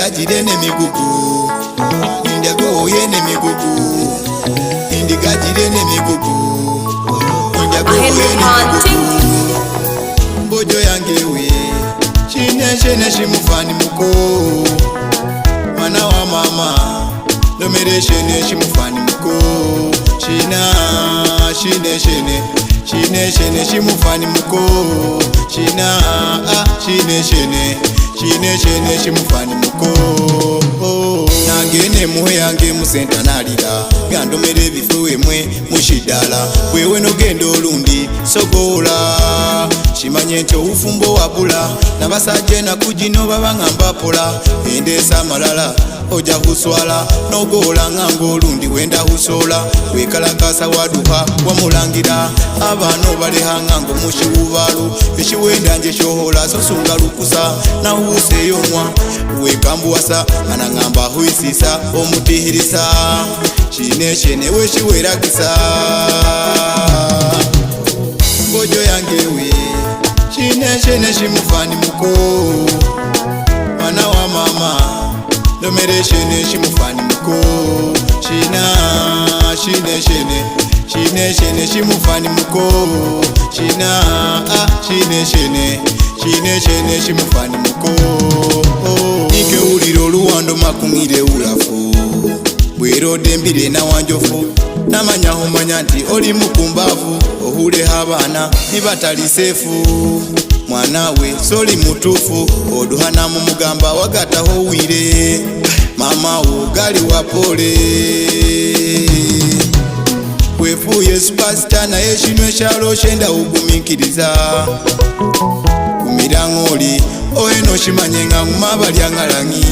indigajire n'emigugu indyagoye n'emigugu indigajire n'emigugu indyagoye n'emigugu mbojo yangewe shine shimufani muko mwana wa mama nomere shine shimufani muko shine shimufani muko shine shimufani muko nangene muhe yange musenta nalira gandomere bifuwe mwe mushidala wewe nogendo olundi sogola shimanye nti ufumbo wabula nabasajja na kujino babangamba pola endesa malala oja kuswala nogola nganga olundi wenda husola wekalakasa waduha wamulangira abano balehanga ngo mushiwubalu eshiwenda nje shohola sosunga lukusa na huseyo mwa wekambuwasa anangamba huisisa omutihirisa shine weshiwerakisa mbojo yangewe shine shimufani muko mwana wa mama nomere shine shimufani muko shine shimufani muko shine shimufani muko nike uliro luwando makungire ulafu bwero dembire na wanjofu namanyaho manya nti oli mukumbavu ohule habana nibatali sefu mwanawe soli mutufu oduhana mu mugamba wagataho wire mama wo gali wapole wefuye superstar naye shinwe shalo shenda ugumikiriza kumirangoli oeno shimanyenga ngumabalyangalangi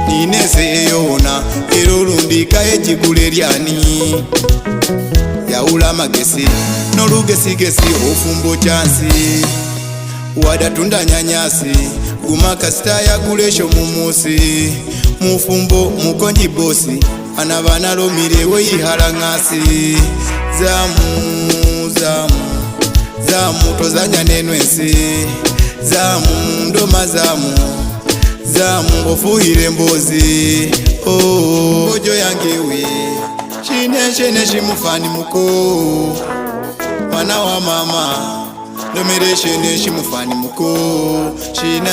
ninese eyona erolundika ejigule lyani yaula magesi nolugesigesi ofumbo chansi wadatunda nyanyasi gumakasita yagulesho mumusi mufumbo mukonji bosi anabana lomire weyihala ngasi zamu tozanya nenwensi zamu ndoma zamu ofuhire mbozi ojo yangewe shine shimufani muko mwana wa mama nomere shine shimufani muko shine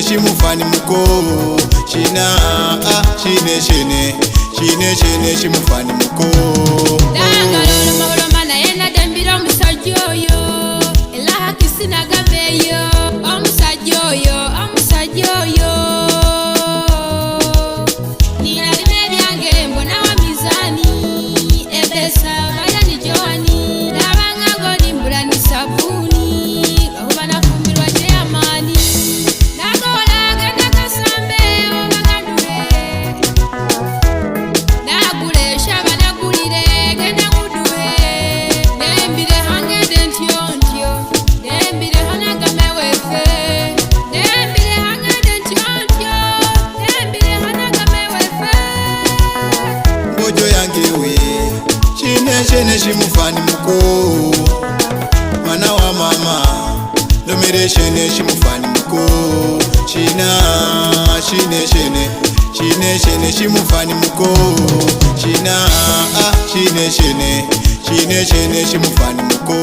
shimufani muko shine shimufani muko dangalo mawloma naye nadembira omusajja oyo elaha kisina gabeyo omusajja oyo ninalime byange mbona wa mizani ebesa bayani johani nabanga golimbula ni sabuni oba nafumbirwa jeyamani nagola genda kasambe obagandule nagulesha banagulire genda nguduhe nembire hangede ntyontyo nembire hanagamewefe nembire hangede ntyontyo nembire hanagamewefe mbojo yangewe shine shimufani muko mwana wa mama nomere shine shimufani muko shine shimufani muko shine shimufani muko